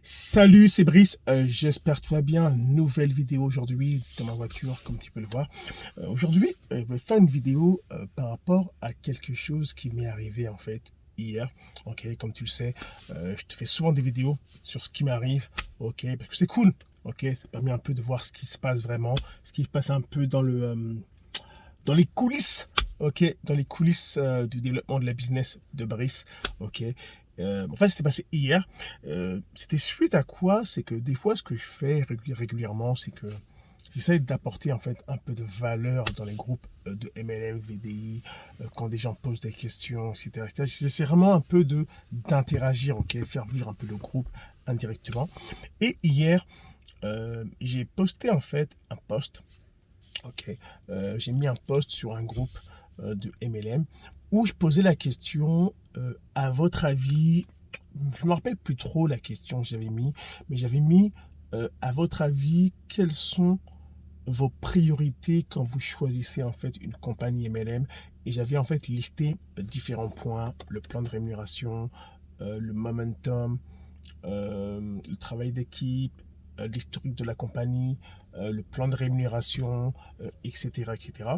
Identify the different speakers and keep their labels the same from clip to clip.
Speaker 1: Salut, c'est Brice. J'espère que tu vas bien. Nouvelle vidéo aujourd'hui dans ma voiture, comme tu peux le voir. Aujourd'hui, je vais faire une vidéo par rapport à quelque chose qui m'est arrivé en fait hier. Ok, comme tu le sais, je te fais souvent des vidéos sur ce qui m'arrive. Ok, parce que c'est cool. Ok, ça permet un peu de voir ce qui se passe vraiment, ce qui se passe un peu dans les coulisses. Ok, dans les coulisses du développement de la business de Brice. Ok. Enfin, c'était passé hier. C'était suite à quoi? C'est que des fois, ce que je fais régulièrement, c'est que j'essaie d'apporter en fait un peu de valeur dans les groupes de MLM, VDI, quand des gens posent des questions, etc. etc. C'est vraiment un peu d'interagir, ok, faire vivre un peu le groupe indirectement. Et hier, j'ai posté en fait un post. Ok, j'ai mis un post sur un groupe de MLM où je posais la question, à votre avis, je me rappelle plus trop la question que j'avais mis, mais j'avais mis, à votre avis, quelles sont vos priorités quand vous choisissez en fait une compagnie MLM? Et j'avais en fait listé différents points: le plan de rémunération, le momentum, le travail d'équipe, l'historique de la compagnie, le plan de rémunération, etc., etc.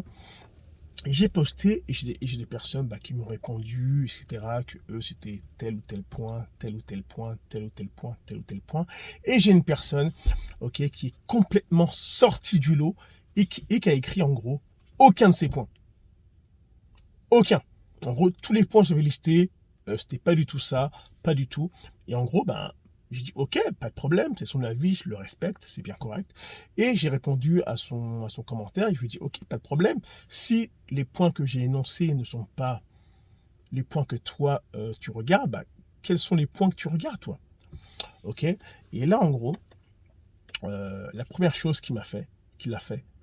Speaker 1: Et j'ai posté et j'ai des personnes qui m'ont répondu, etc., que eux c'était tel ou tel point, tel ou tel point, tel ou tel point, tel ou tel point. Et j'ai une personne, ok, qui est complètement sortie du lot et qui a écrit en gros aucun de ces points. Aucun. En gros, tous les points que j'avais listés, c'était pas du tout ça, pas du tout. Et en gros, j'ai dit ok, pas de problème, c'est son avis, je le respecte, c'est bien correct. Et j'ai répondu à son commentaire et je lui ai dit ok, pas de problème. Si les points que j'ai énoncés ne sont pas les points que toi tu regardes, quels sont les points que tu regardes toi? Ok. Et là, en gros, la première chose qu'il a fait, bien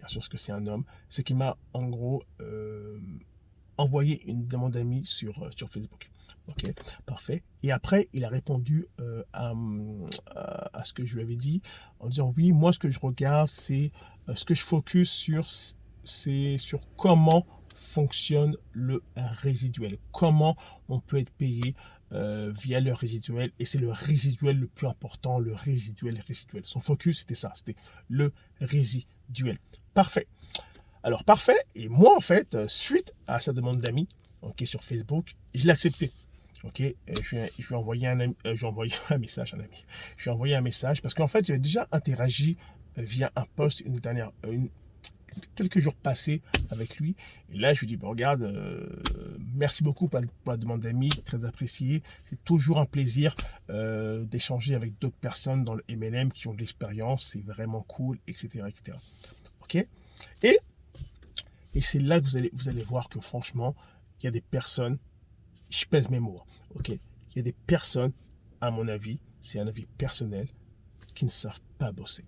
Speaker 1: sûr, parce que c'est un homme, c'est qu'il m'a en gros envoyé une demande d'amis sur Facebook. Ok, parfait. Et après, il a répondu à ce que je lui avais dit en disant oui, moi, ce que je regarde, c'est ce que je focus sur, c'est sur comment fonctionne le résiduel, comment on peut être payé via le résiduel, et c'est le résiduel le plus important, le résiduel. Son focus, c'était ça, c'était le résiduel. Parfait. Alors parfait, et moi en fait, suite à sa demande d'amis, ok, sur Facebook, je l'ai accepté. Ok, je lui ai envoyé j'ai envoyé un message à un ami. Je lui ai envoyé un message parce qu'en fait, j'avais déjà interagi via un post quelques jours passés avec lui. Et là, je lui dis, bon, regarde, merci beaucoup pour la demande d'amis, très apprécié. C'est toujours un plaisir d'échanger avec d'autres personnes dans le MLM qui ont de l'expérience. C'est vraiment cool, etc., etc. Ok. Et et c'est là que vous allez voir que franchement, il y a des personnes, je pèse mes mots, ok? Il y a des personnes, à mon avis, c'est un avis personnel, qui ne savent pas bosser.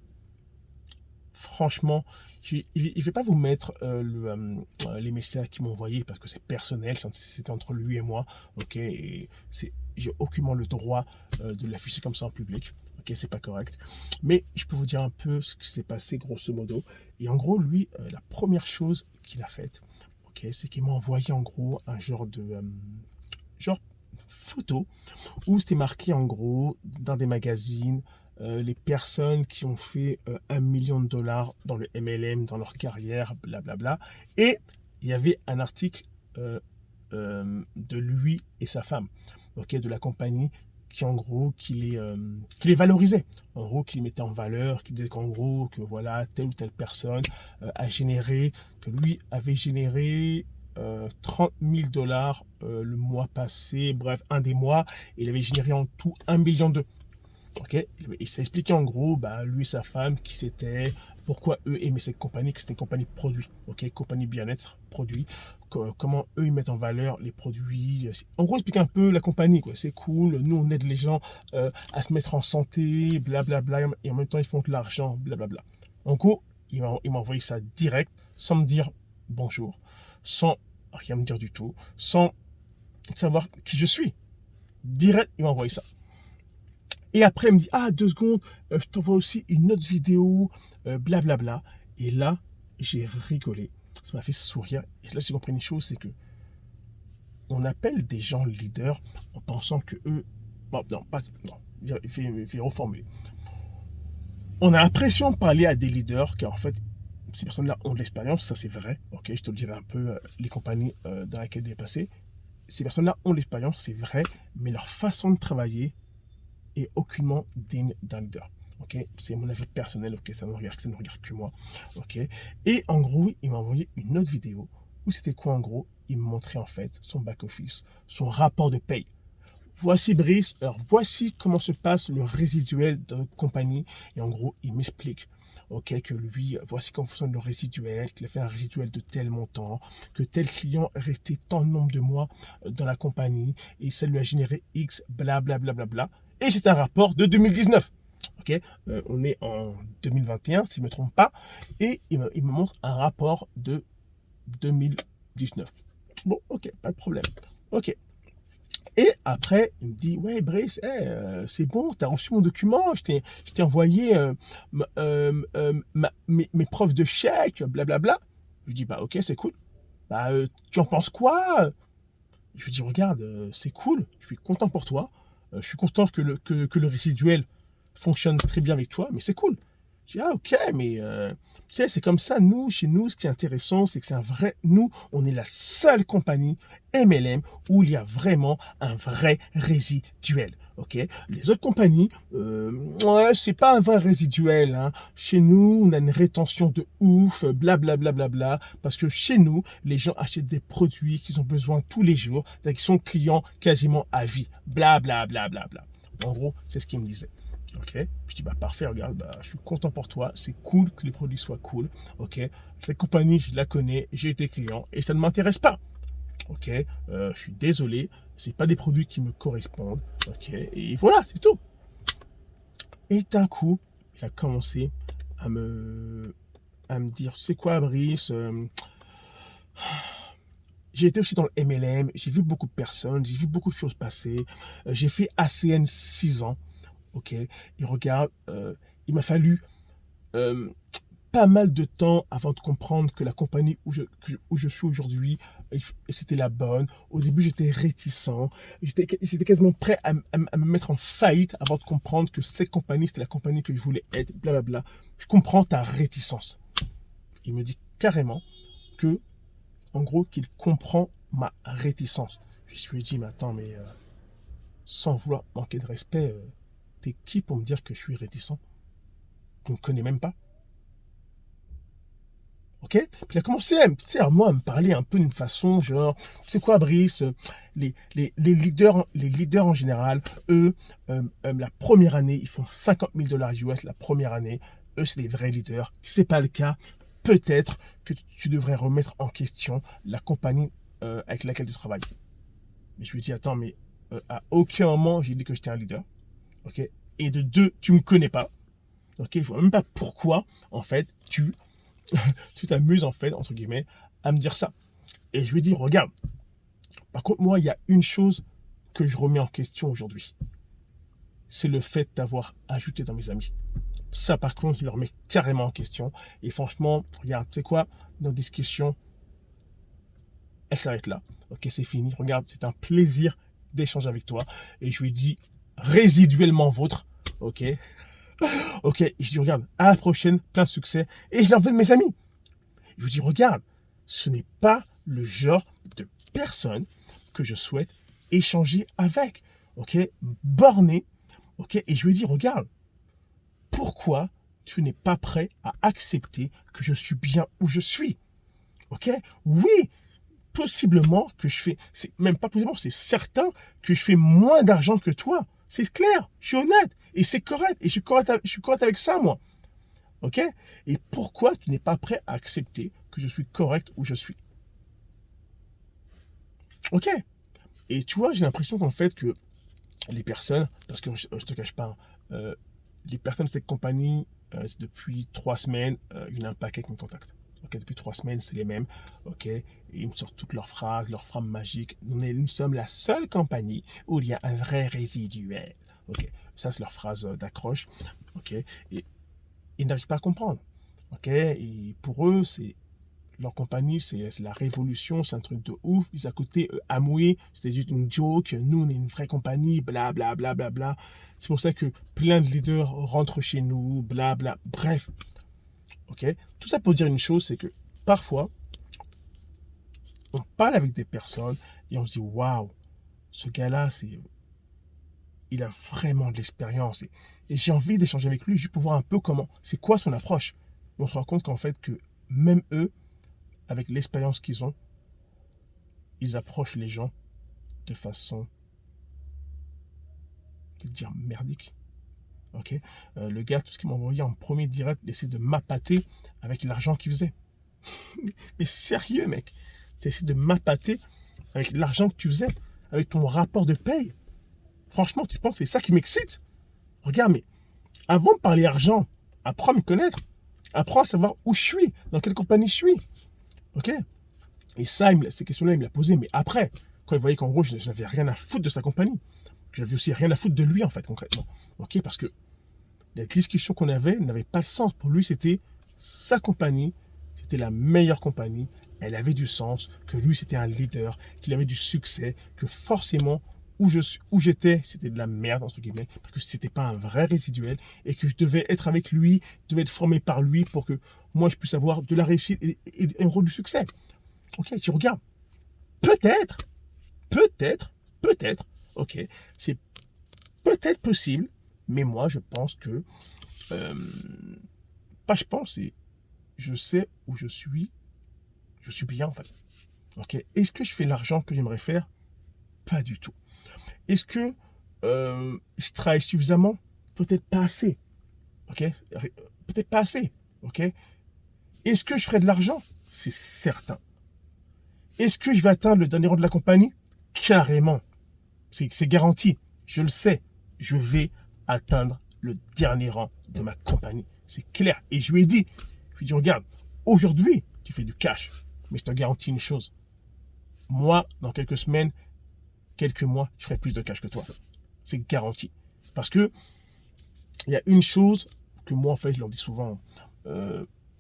Speaker 1: Franchement, je ne vais pas vous mettre les messages qu'ils m'ont envoyés parce que c'est personnel, c'est entre lui et moi, ok? Et j'ai aucunement le droit de l'afficher comme ça en public. Ok, c'est pas correct. Mais je peux vous dire un peu ce qui s'est passé grosso modo. Et en gros, lui, la première chose qu'il a faite, ok, c'est qu'il m'a envoyé en gros un genre photo où c'était marqué en gros dans des magazines les personnes qui ont fait 1 million de dollars dans le MLM, dans leur carrière, blablabla. Et il y avait un article de lui et sa femme, ok, de la compagnie, qui en gros, qui les valorisait, en gros, qui les mettait en valeur, qui disait qu'en gros, que voilà, telle ou telle personne a généré, que lui avait généré 30 000 dollars le mois passé, bref, un des mois, il avait généré en tout 1 million. Ok, il s'est expliqué en gros, lui et sa femme, qui c'était, pourquoi eux aimaient cette compagnie, que c'était une compagnie produit, ok, compagnie bien-être, produit, comment eux ils mettent en valeur les produits. En gros, expliquer un peu la compagnie, quoi. C'est cool, nous on aide les gens à se mettre en santé, blablabla, et en même temps ils font de l'argent, blablabla. En gros, il m'a envoyé ça direct, sans me dire bonjour, sans rien me dire du tout, sans savoir qui je suis. Direct, il m'a envoyé ça. Et après, il me dit, ah, 2 secondes, je t'envoie aussi une autre vidéo, blablabla. Et là, j'ai rigolé. Ça m'a fait sourire. Et là, j'ai compris une chose, c'est que on appelle des gens leaders en pensant que eux, bon, non, pas, non, vais reformuler. On a l'impression de parler à des leaders, car en fait, ces personnes-là ont de l'expérience, ça c'est vrai, ok, je te le dirai un peu, les compagnies dans lesquelles il est passé. Ces personnes-là ont de l'expérience, c'est vrai, mais leur façon de travailler est aucunement digne d'un leader. Ok, c'est mon avis personnel, ok, ça ne regarde que moi. Ok, et en gros, il m'a envoyé une autre vidéo où c'était quoi en gros? Il me montrait en fait son back-office, son rapport de paye. Voici Brice, alors voici comment se passe le résiduel de notre compagnie. Et en gros, il m'explique, ok, que lui, voici comment fonctionne le résiduel, qu'il a fait un résiduel de tel montant, que tel client est resté tant de nombre de mois dans la compagnie, et ça lui a généré X, blablabla. Bla, bla, bla. Et c'est un rapport de 2019. Ok, on est en 2021, si je ne me trompe pas, et il me montre un rapport de 2019. Bon, ok, pas de problème. Ok. Et après, il me dit, ouais, Brice, c'est bon, tu as reçu mon document, je t'ai envoyé mes preuves de chèque, blablabla. Je dis, bah ok, c'est cool. Bah, tu en penses quoi? Je lui dis, regarde, c'est cool, je suis content pour toi. Je suis content que le résiduel fonctionne très bien avec toi, mais c'est cool. Je dis, ah ok, mais tu sais, c'est comme ça, nous, chez nous, ce qui est intéressant, c'est que c'est un vrai, nous, on est la seule compagnie MLM où il y a vraiment un vrai résiduel. Ok, les autres compagnies, ouais, c'est pas un vrai résiduel. Hein. Chez nous, on a une rétention de ouf, blablabla, bla, bla, bla, parce que chez nous, les gens achètent des produits qu'ils ont besoin tous les jours, qui sont clients quasiment à vie, blablabla. Bla, bla, bla. En gros, c'est ce qu'il me disait. Ok, je dis bah parfait, regarde, bah, je suis content pour toi, c'est cool que les produits soient cool. Ok, cette compagnie, je la connais, j'ai été client et ça ne m'intéresse pas. Ok, je suis désolé, c'est pas des produits qui me correspondent. Ok, et voilà, c'est tout. Et d'un coup, il a commencé à me dire, c'est quoi, Brice, j'ai été aussi dans le MLM, j'ai vu beaucoup de personnes, j'ai vu beaucoup de choses passer. J'ai fait ACN 6 ans. Ok, et regarde, il m'a fallu euh, pas mal de temps avant de comprendre que la compagnie où je suis aujourd'hui, c'était la bonne. Au début, j'étais réticent. J'étais quasiment prêt à me mettre en faillite avant de comprendre que cette compagnie, c'était la compagnie que je voulais être, blablabla. Je comprends ta réticence. Il me dit carrément que, en gros, qu'il comprend ma réticence. Je lui ai dit, mais attends, mais sans vouloir manquer de respect, t'es qui pour me dire que je suis réticent? Tu ne me connais même pas. Ok, puis il a commencé à moi, à me parler un peu d'une façon, genre, c'est quoi, Brice, les leaders en général, eux, la première année, ils font 50 000 dollars US la première année. Eux, c'est des vrais leaders. Si ce n'est pas le cas, peut-être que tu devrais remettre en question la compagnie avec laquelle tu travailles. Mais je lui dis, attends, mais à aucun moment, j'ai dit que j'étais un leader. Ok, et de deux, tu me connais pas. Ok, je vois même pas pourquoi, en fait, tu t'amuses en fait, entre guillemets, à me dire ça. Et je lui dis, regarde, par contre, moi, il y a une chose que je remets en question aujourd'hui. C'est le fait d'avoir ajouté dans mes amis. Ça, par contre, je le remets carrément en question. Et franchement, regarde, tu sais quoi, notre discussion, elle s'arrête là. Ok, c'est fini. Regarde, c'est un plaisir d'échanger avec toi. Et je lui dis, résiduellement vôtre. Ok, ok. Et je dis, regarde, à la prochaine, plein de succès. Et je l'envoie de mes amis. Je lui dis, regarde, ce n'est pas le genre de personne que je souhaite échanger avec. Ok, borné. Ok, et je lui dis, regarde, pourquoi tu n'es pas prêt à accepter que je suis bien où je suis? Ok, oui, possiblement que je fais, c'est même pas possiblement, c'est certain que je fais moins d'argent que toi. C'est clair, je suis honnête et c'est correct et je suis correct avec ça, moi. Ok, et pourquoi tu n'es pas prêt à accepter que je suis correct où je suis? Ok. Et tu vois, j'ai l'impression qu'en fait, que les personnes, parce que je te cache pas, les personnes de cette compagnie, depuis 3 semaines, il y en a un paquet qui me contacte. Ok, depuis 3 semaines, c'est les mêmes. Ok, et ils me sortent toutes leurs phrases magiques. Nous sommes la seule compagnie où il y a un vrai résiduel. Ok, ça c'est leur phrase d'accroche. Ok, et ils n'arrivent pas à comprendre. Ok, et pour eux, c'est leur compagnie, c'est la révolution, c'est un truc de ouf. Ils à côté, Amway, c'était juste une joke. Nous, on est une vraie compagnie, bla bla bla bla bla. C'est pour ça que plein de leaders rentrent chez nous, bla bla. Bref, ok. Tout ça pour dire une chose, c'est que parfois, on parle avec des personnes et on se dit waouh, ce gars-là, il a vraiment de l'expérience et j'ai envie d'échanger avec lui juste pour voir un peu c'est quoi son approche. Et on se rend compte qu'en fait que même eux, avec l'expérience qu'ils ont, ils approchent les gens de façon, je vais dire, merdique. Ok. Le gars, tout ce qu'il m'a envoyé en premier direct, il essaie de m'appâter avec l'argent qu'il faisait. Mais sérieux, mec, tu essaies de m'appâter avec l'argent que tu faisais, avec ton rapport de paye. Franchement, tu penses que c'est ça qui m'excite? Regarde, mais avant de parler argent, apprends à me connaître. Apprends à savoir où je suis, dans quelle compagnie je suis. Ok? Et ça, ces questions-là, il me l'a posé. Mais après, quand il voyait qu'en gros, je n'avais rien à foutre de sa compagnie, que j'avais aussi rien à foutre de lui, en fait, concrètement. Ok? Parce que la discussion qu'on avait n'avait pas de sens. Pour lui, c'était sa compagnie, c'était la meilleure compagnie, elle avait du sens, que lui, c'était un leader, qu'il avait du succès, que forcément, où j'étais, c'était de la merde, entre guillemets, parce que c'était pas un vrai résiduel, et que je devais être avec lui, je devais être formé par lui pour que moi, je puisse avoir de la réussite et un rôle du succès. Ok, tu regardes. Peut-être, peut-être, ok, c'est peut-être possible, mais moi, je pense que, pas je pense, je sais où je suis bien en fait. Ok, est-ce que je fais l'argent que j'aimerais faire? Pas du tout. Est-ce que je travaille suffisamment? Peut-être pas assez. Ok, peut-être pas assez. Ok, est-ce que je ferai de l'argent? C'est certain. Est-ce que je vais atteindre le dernier rang de la compagnie? Carrément. C'est garanti. Je le sais. Je vais atteindre le dernier rang de ma compagnie. C'est clair. Et je lui ai dit, regarde, aujourd'hui, tu fais du cash. Mais je te garantis une chose. Moi, dans quelques semaines, quelques mois, je ferai plus de cash que toi. C'est garanti. Parce que il y a une chose que moi, en fait, je leur dis souvent.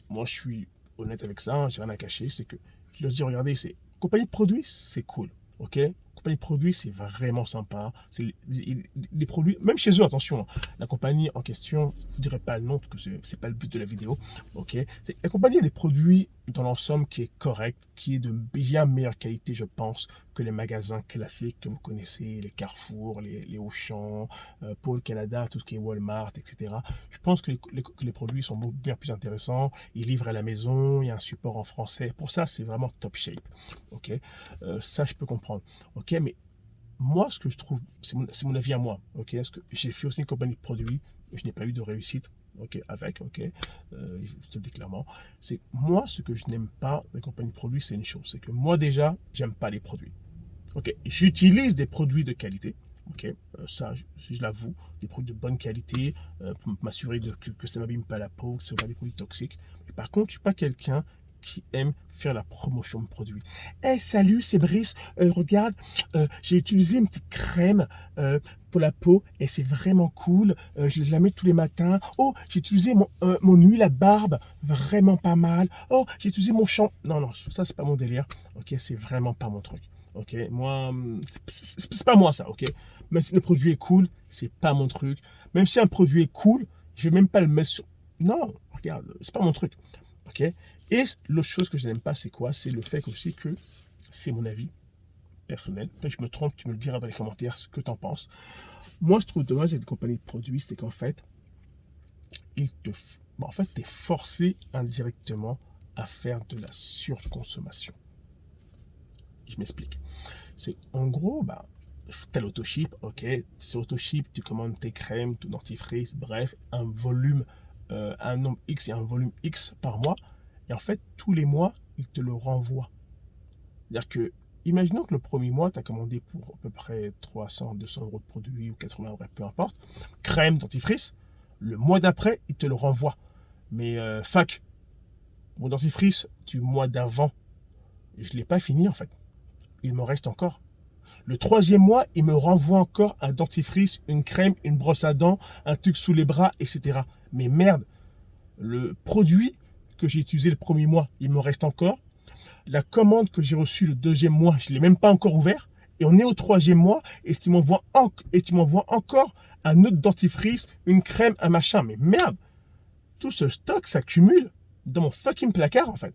Speaker 1: Moi, je suis honnête avec ça, j'ai rien à cacher. C'est que je leur dis, regardez, compagnie de produits, c'est cool. Ok? Compagnie de produits, c'est vraiment sympa. C'est les produits, même chez eux, attention, la compagnie en question, je ne dirais pas le nom, parce que c'est pas le but de la vidéo. Ok? La compagnie a des produits dans l'ensemble qui est correct, qui est de bien meilleure qualité, je pense, que les magasins classiques que vous connaissez, les Carrefour, les Auchan, Paul Canada, tout ce qui est Walmart, etc. Je pense que les produits sont bien plus intéressants. Ils livrent à la maison, il y a un support en français. Pour ça, c'est vraiment top shape. Ok, ça, je peux comprendre. Ok, mais moi, ce que je trouve, c'est mon avis à moi. Ok, est-ce que j'ai fait aussi une compagnie de produits, je n'ai pas eu de réussite. Ok, je te le dis clairement. C'est moi, ce que je n'aime pas des compagnies de produits, c'est une chose. C'est que moi, déjà, j'aime pas les produits. Ok, j'utilise des produits de qualité. Ok, ça, je l'avoue, des produits de bonne qualité pour m'assurer que ça m'abîme pas la peau, que ce ne sont pas des produits toxiques. Mais par contre, je suis pas quelqu'un qui aime faire la promotion de produits. Hey, salut, c'est Brice. Regarde, j'ai utilisé une petite crème pour la peau et c'est vraiment cool. Je la mets tous les matins. Oh, j'ai utilisé mon huile à barbe, vraiment pas mal. Oh, j'ai utilisé mon shampoing. Non, ça, c'est pas mon délire. Ok, c'est vraiment pas mon truc. Ok, moi, c'est pas moi ça, ok. Mais si le produit est cool, c'est pas mon truc. Même si un produit est cool, je vais même pas le mettre sur. Non, regarde, c'est pas mon truc, ok. Et l'autre chose que je n'aime pas, c'est quoi? C'est le fait aussi que c'est mon avis personnel. Peut-être que je me trompe, tu me le diras dans les commentaires ce que tu en penses. Moi, je trouve dommage avec une compagnie de produits, c'est qu'en fait, tu es forcé indirectement à faire de la surconsommation. Je m'explique. C'est en gros, t'as l'autoship, ok. Sur l'autoship, tu commandes tes crèmes, ton dentifrice, bref, un volume, un nombre X et un volume X par mois. Et en fait, tous les mois, ils te le renvoient. C'est-à-dire que, imaginons que le premier mois, tu as commandé pour à peu près 300, 200 euros de produits ou 80 euros, peu importe. Crème, dentifrice. Le mois d'après, ils te le renvoient. Mais fuck, mon dentifrice du mois d'avant, je ne l'ai pas fini en fait. Il me reste encore. Le troisième mois, il me renvoie encore un dentifrice, une crème, une brosse à dents, un truc sous les bras, etc. Mais merde, le produit que j'ai utilisé le premier mois, il me reste encore. La commande que j'ai reçue le 2e mois, je ne l'ai même pas encore ouvert. Et on est au 3e mois et tu m'envoies encore un autre dentifrice, une crème, un machin. Mais merde, tout ce stock s'accumule dans mon fucking placard en fait.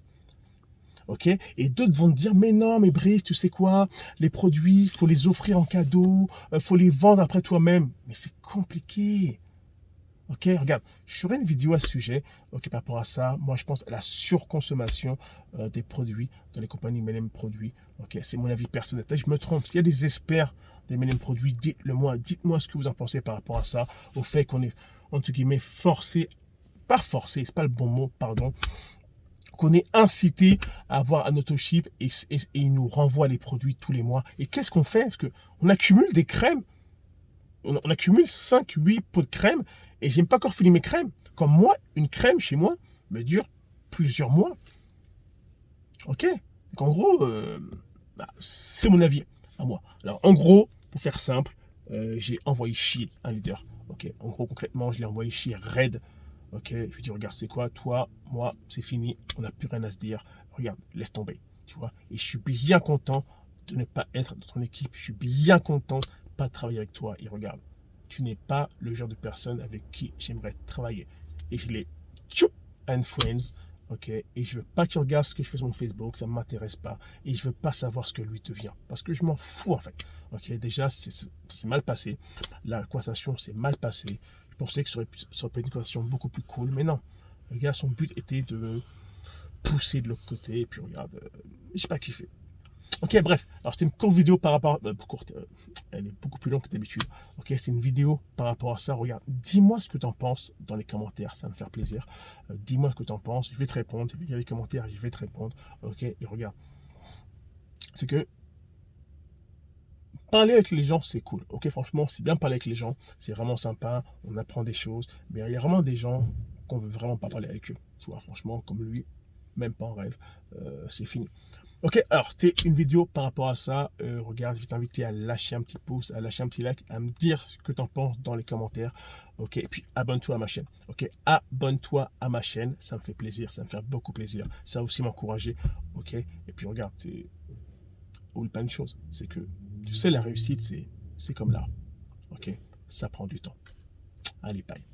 Speaker 1: Ok? Et d'autres vont te dire, mais non, mais Brice, tu sais quoi? Les produits, il faut les offrir en cadeau, faut les vendre après toi-même. Mais c'est compliqué. Ok, regarde, je ferai une vidéo à ce sujet, ok, par rapport à ça. Moi, je pense à la surconsommation des produits dans les compagnies MLM Produits. Ok, c'est mon avis personnel. Peut-être que je me trompe. S'il y a des experts des MLM Produits, dites-le-moi. Dites-moi ce que vous en pensez par rapport à ça, au fait qu'on est, entre guillemets, forcé, pas forcé, c'est pas le bon mot, pardon, qu'on est incité à avoir un autoship et il nous renvoie les produits tous les mois. Et qu'est-ce qu'on fait? Parce qu'on accumule des crèmes. On accumule 5-8 pots de crème et j'aime pas encore fini mes crèmes. Comme moi, une crème chez moi me dure plusieurs mois. Ok? Donc en gros, c'est mon avis à moi. Alors en gros, pour faire simple, j'ai envoyé chier un leader. Ok? En gros, concrètement, je l'ai envoyé chier raide. Ok? Je lui dis, regarde, c'est quoi? Toi, moi, c'est fini. On n'a plus rien à se dire. Regarde, laisse tomber. Tu vois? Et je suis bien content de ne pas être dans ton équipe. Je suis bien content de ne pas travailler avec toi. Et regarde, tu n'es pas le genre de personne avec qui j'aimerais travailler. Et je l'ai tchoup and friends. Ok, et je veux pas qu'il regarde ce que je fais sur mon Facebook, ça ne m'intéresse pas. Et je veux pas savoir ce que lui devient. Parce que je m'en fous en fait. Ok, déjà, c'est mal passé. La conversation s'est mal passée. Je pensais que ça aurait pu être une conversation beaucoup plus cool, mais non. Le gars, son but était de me pousser de l'autre côté. Et puis regarde, j'ai pas kiffé. Ok, bref. Alors, c'était une courte vidéo par rapport. Courte, elle est beaucoup plus longue que d'habitude. Ok, c'est une vidéo par rapport à ça. Regarde, dis-moi ce que tu en penses dans les commentaires. Ça va me faire plaisir. Dis-moi ce que tu en penses. Je vais te répondre. Je vais lire les commentaires. Je vais te répondre. Ok, et regarde. C'est que parler avec les gens, c'est cool. Ok, franchement, c'est bien parler avec les gens. C'est vraiment sympa. On apprend des choses. Mais il y a vraiment des gens qu'on veut vraiment pas parler avec eux. Tu vois, franchement, comme lui, même pas en rêve. C'est fini. Ok, alors c'était une vidéo par rapport à ça. Regarde, je vais t'inviter à lâcher un petit pouce, à lâcher un petit like, à me dire ce que tu en penses dans les commentaires. Ok, et puis abonne-toi à ma chaîne. Ok, abonne-toi à ma chaîne, ça me fait plaisir, ça me fait beaucoup plaisir. Ça va aussi m'encourager. Ok, et puis regarde, c'est plein de choses. C'est que tu sais, la réussite, c'est comme là. Ok, ça prend du temps. Allez, bye.